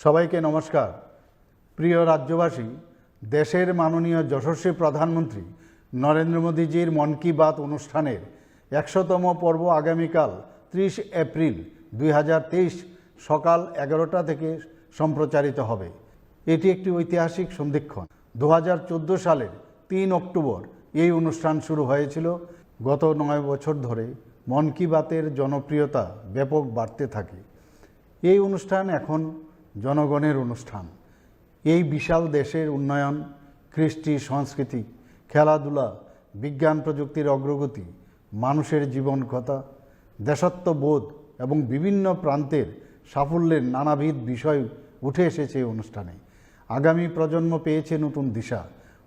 সবাইকে নমস্কার। প্রিয় রাজ্যবাসী, দেশের মাননীয় যশস্বী প্রধানমন্ত্রী নরেন্দ্র মোদীজির মন কি বাত অনুষ্ঠানের ১০০তম পর্ব আগামীকাল ৩০ এপ্রিল ২০২৩ সকাল ১১টা থেকে সম্প্রচারিত হবে। এটি একটি ঐতিহাসিক সন্ধিক্ষণ। ২০১৪ সালের ৩ অক্টোবর এই অনুষ্ঠান শুরু হয়েছিল। গত ৯ বছর ধরে মন কি বাতের জনপ্রিয়তা ব্যাপক বাড়তে থাকে। এই অনুষ্ঠান এখন জনগণের অনুষ্ঠান। এই বিশাল দেশের উন্নয়ন, কৃষ্টি, সংস্কৃতি, খেলাধুলা, বিজ্ঞান প্রযুক্তির অগ্রগতি, মানুষের জীবন কথা, দেশাত্মবোধ এবং বিভিন্ন প্রান্তের সাফল্যের নানাবিধ বিষয় উঠে এসেছে এই অনুষ্ঠানে। আগামী প্রজন্ম পেয়েছে নতুন দিশা,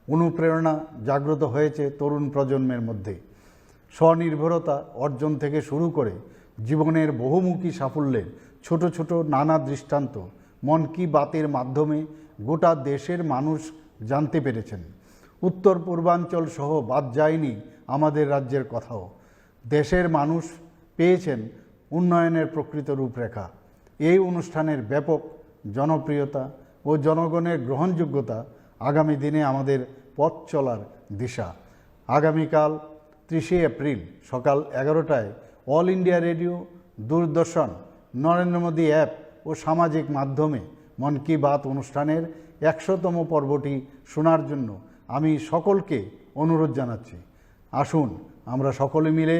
অনুপ্রেরণা জাগ্রত হয়েছে তরুণ প্রজন্মের মধ্যে। স্বনির্ভরতা অর্জন থেকে শুরু করে জীবনের বহুমুখী সাফল্যের ছোট ছোট নানা দৃষ্টান্ত মন কি বাতের মাধ্যমে গোটা দেশের মানুষ জানতে পেরেছেন। উত্তর পূর্বাঞ্চল সহ বাদ যায়নি আমাদের রাজ্যের কথাও। দেশের মানুষ পেয়েছেন উন্নয়নের প্রকৃত রূপরেখা। এই অনুষ্ঠানের ব্যাপক জনপ্রিয়তা ও জনগণের গ্রহণযোগ্যতা আগামী দিনে আমাদের পথ চলার দিশা। আগামীকাল ৩০ এপ্রিল সকাল ১১টায় অল ইন্ডিয়া রেডিও, দূরদর্শন, নরেন্দ্র মোদী অ্যাপ ও সামাজিক মাধ্যমে মন কি বাত অনুষ্ঠানের ১০০তম পর্বটি শোনার জন্য আমি সকলকে অনুরোধ জানাচ্ছি। আসুন আমরা সকলে মিলে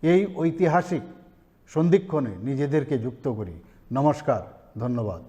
এই ঐতিহাসিক সন্ধিক্ষণে নিজেদেরকে যুক্ত করি। নমস্কার, ধন্যবাদ।